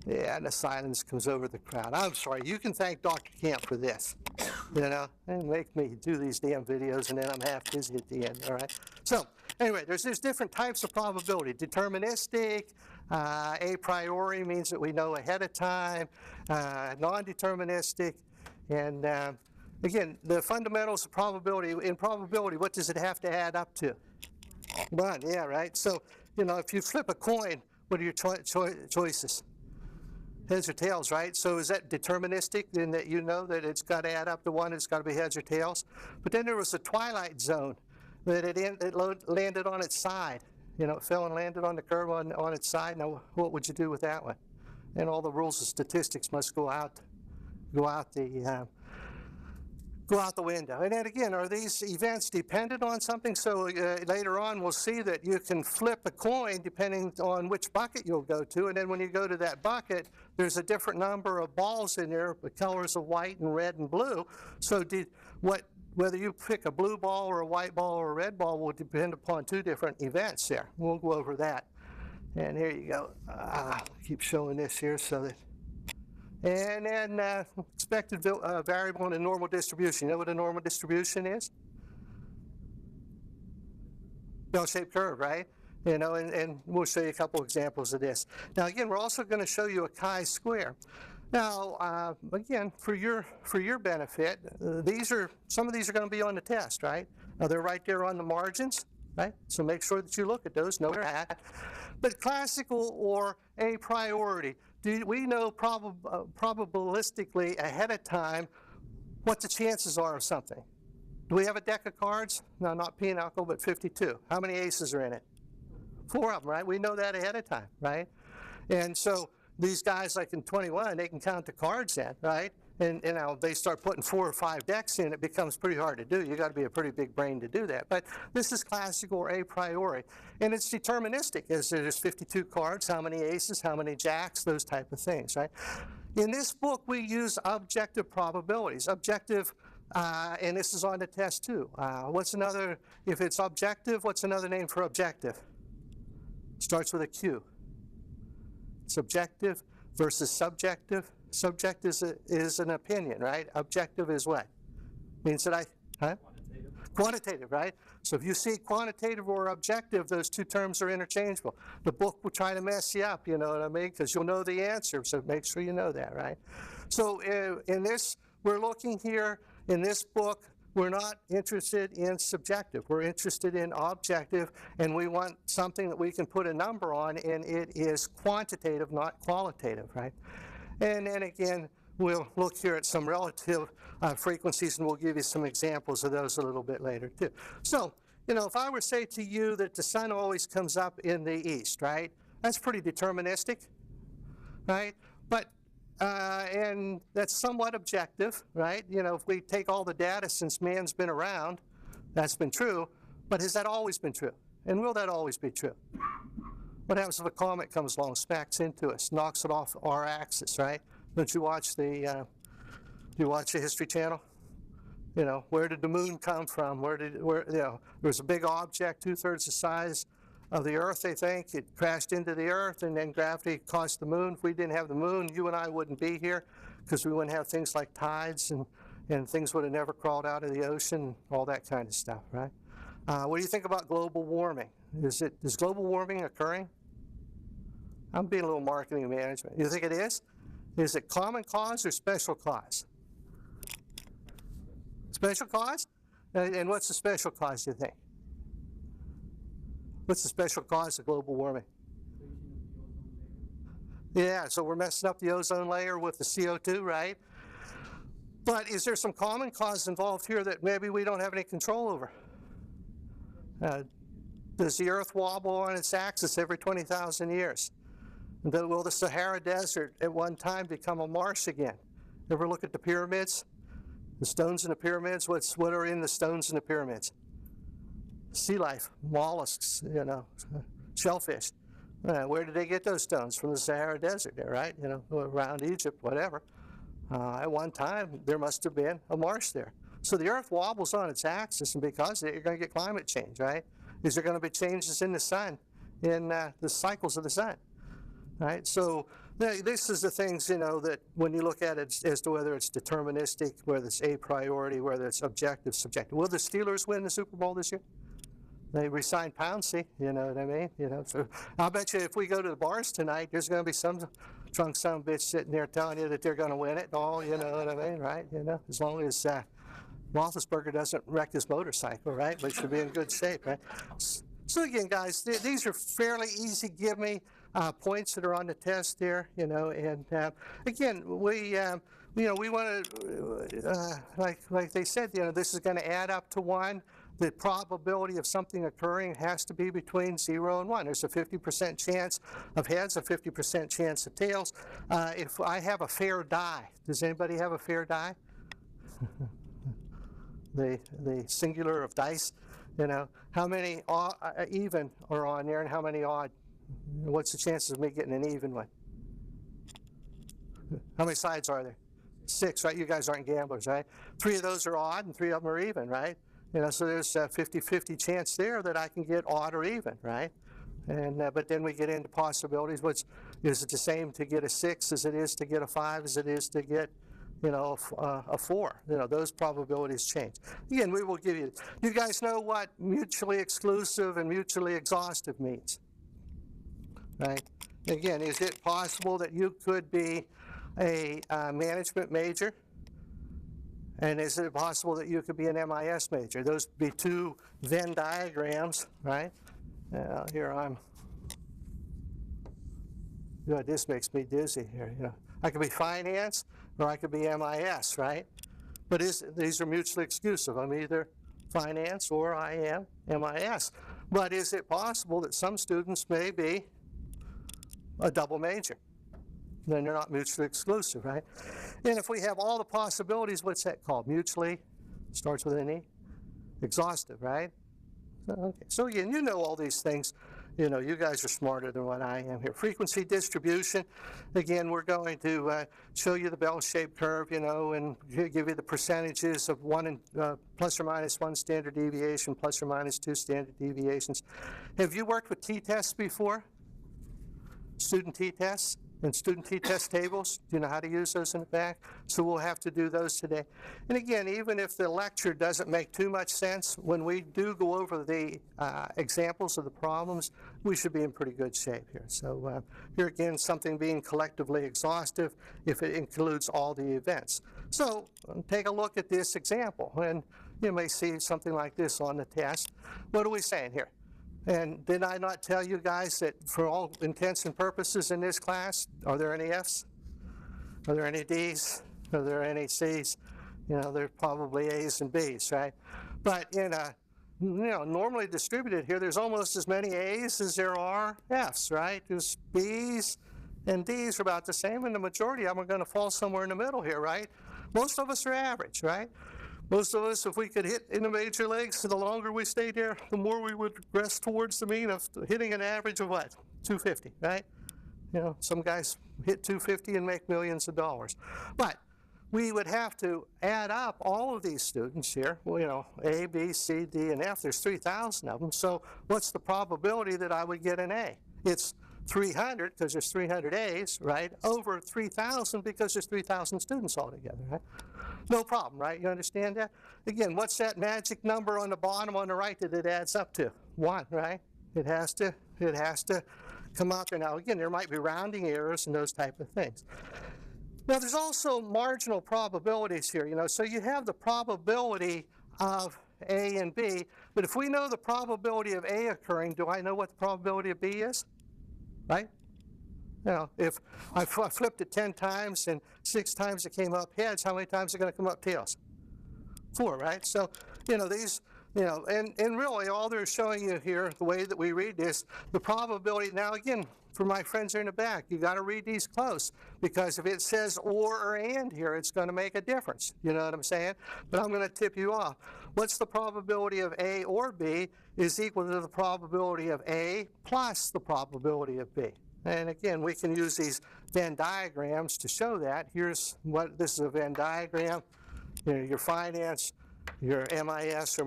Yeah, and the silence comes over the crowd. I'm sorry, you can thank Dr. Camp for this, you know, and make me do these damn videos and then I'm half busy at the end, all right? So anyway, there's different types of probability. Deterministic, a priori means that we know ahead of time, non-deterministic, and again, the fundamentals of probability, in probability, what does it have to add up to? One, yeah, right? So, you know, if you flip a coin, what are your choices? Heads or tails, right? So is that deterministic in that you know that it's got to add up to one, it's got to be heads or tails? But then there was a twilight zone that it landed on its side. You know, it fell and landed on the curve on its side. Now, what would you do with that one? And all the rules of statistics must go out the window. And then again, are these events dependent on something? So later on, we'll see that you can flip a coin depending on which bucket you'll go to. And then when you go to that bucket, there's a different number of balls in there, the colors of white and red and blue. So whether you pick a blue ball or a white ball or a red ball will depend upon two different events there. We'll go over that. And here you go. Keep showing this here so that. And then expected variable in a normal distribution. You know what a normal distribution is? Bell-shaped curve, right? You know, and we'll show you a couple examples of this. Now, again, we're also going to show you a chi-square. Now, again, for your benefit, some of these are going to be on the test, right? Now, they're right there on the margins, right? So make sure that you look at those, know where they're at. But classical or a priori, we know probabilistically ahead of time what the chances are of something. Do we have a deck of cards? No, not pinochle, but 52. How many aces are in it? 4 of them, right? We know that ahead of time, right? And so these guys, like in 21, they can count the cards in, right? And now they start putting 4 or 5 decks in, it becomes pretty hard to do. You got to be a pretty big brain to do that. But this is classical or a priori. And it's deterministic, as there's 52 cards, how many aces, how many jacks, those type of things, right? In this book, we use objective probabilities. Objective, and this is on the test too. What's another, if it's objective, what's another name for objective? Starts with a Q. Subjective versus subjective. Subjective is an opinion, right? Objective is what? Means that Quantitative, right? So if you see quantitative or objective, those two terms are interchangeable. The book will try to mess you up, you know what I mean? Because you'll know the answer, so make sure you know that, right? So in this, we're looking here, in this book, we're not interested in subjective. We're interested in objective, and we want something that we can put a number on, and it is quantitative, not qualitative, right? And then again, we'll look here at some relative frequencies, and we'll give you some examples of those a little bit later, too. So, you know, if I were to say to you that the sun always comes up in the east, right? That's pretty deterministic, right? But and that's somewhat objective, right? You know, if we take all the data since man's been around, that's been true. But has that always been true? And will that always be true? What happens if a comet comes along, smacks into us, knocks it off our axis, right? Don't you watch the History Channel? You know, where did the moon come from? You know, there was a big object 2/3 the size of the Earth, they think. It crashed into the Earth, and then gravity caused the moon. If we didn't have the moon, you and I wouldn't be here, because we wouldn't have things like tides, and things would have never crawled out of the ocean, all that kind of stuff, right? What do you think about global warming? Is global warming occurring? I'm being a little marketing management. You think it is? Is it common cause or special cause? Special cause? And what's the special cause, do you think? What's the special cause of global warming? Yeah, so we're messing up the ozone layer with the CO2, right? But is there some common cause involved here that maybe we don't have any control over? Does the Earth wobble on its axis every 20,000 years? Will the Sahara Desert at one time become a marsh again? Ever look at the pyramids? The stones in the pyramids, what are in the stones in the pyramids? Sea life, mollusks, you know, shellfish. Where did they get those stones? From the Sahara Desert there, right? You know, around Egypt, whatever. At one time, there must have been a marsh there. So the Earth wobbles on its axis, and because of it, you're going to get climate change, right? Is there going to be changes in the sun, in the cycles of the sun? Right? So This is the things, that when you look at it as to whether it's deterministic, whether it's a priori, whether it's objective, subjective. Will the Steelers win the Super Bowl this year? They re-signed Pouncey, you know what I mean? So I'll bet you if we go to the bars tonight, there's going to be some drunk son of a bitch sitting there telling you that they're going to win it all, you know what I mean, right? As long as Roethlisberger doesn't wreck his motorcycle, right? We should be in good shape, right? So again, guys, these are fairly easy give me points that are on the test there, and again, we want to, like they said, this is going to add up to 1. The probability of something occurring has to be between 0 and 1. There's a 50% chance of heads, a 50% chance of tails. If I have a fair die, does anybody have a fair die? the singular of dice, how many even are on there and how many odd? What's the chances of me getting an even one? How many sides are there? 6, right? You guys aren't gamblers, right? 3 of those are odd and 3 of them are even, right? So there's a 50-50 chance there that I can get odd or even, right? And but then we get into possibilities. Is it the same to get a 6 as it is to get a 5 as it is to get, a 4? Those probabilities change. Again, we will give you. You guys know what mutually exclusive and mutually exhaustive means, right? Again, is it possible that you could be a management major? And is it possible that you could be an MIS major? Those would be 2 Venn diagrams, right? Here this makes me dizzy here. I could be finance or I could be MIS, right? But these are mutually exclusive. I'm either finance or I am MIS. But is it possible that some students may be a double major? Then they're not mutually exclusive, right? And if we have all the possibilities, what's that called? Mutually, starts with an E, exhaustive, right? Okay. So again, all these things. You guys are smarter than what I am here. Frequency distribution. Again, we're going to show you the bell-shaped curve, and give you the percentages of plus or minus 1 standard deviation, plus or minus 2 standard deviations. Have you worked with t-tests before? Student t-tests? And student t-test tables, do you know how to use those in the back? So we'll have to do those today. And again, even if the lecture doesn't make too much sense, when we do go over the examples of the problems, we should be in pretty good shape here. So here again, something being collectively exhaustive if it includes all the events. So take a look at this example, and you may see something like this on the test. What are we saying here? And did I not tell you guys that for all intents and purposes in this class, are there any F's? Are there any D's? Are there any C's? There's probably A's and B's, right? But in a normally distributed here, there's almost as many A's as there are F's, right? There's B's and D's are about the same, and the majority of them are going to fall somewhere in the middle here, right? Most of us are average, right? Most of us, if we could hit in the major leagues, the longer we stayed there, the more we would rest towards the mean of hitting an average of what? 250, right? Some guys hit 250 and make millions of dollars. But we would have to add up all of these students here, A, B, C, D, and F. There's 3,000 of them. So what's the probability that I would get an A? It's 300, because there's 300 A's, right, over 3,000 because there's 3,000 students altogether, right? No problem, right? You understand that? Again, what's that magic number on the bottom on the right that it adds up to? 1, right? It has to come out there. Now, again, there might be rounding errors and those type of things. Now, there's also marginal probabilities here, so you have the probability of A and B, but if we know the probability of A occurring, do I know what the probability of B is? Right? If I flipped it 10 times and 6 times it came up heads, how many times are going to come up tails? 4, right? So, these, and really all they're showing you here, the way that we read this, the probability. Now, again, for my friends here in the back, you got to read these close, because if it says or and here, it's going to make a difference. You know what I'm saying? But I'm going to tip you off. What's the probability of A or B is equal to the probability of A plus the probability of B. And again, we can use these Venn diagrams to show that. This is a Venn diagram. Your finance, your MIS or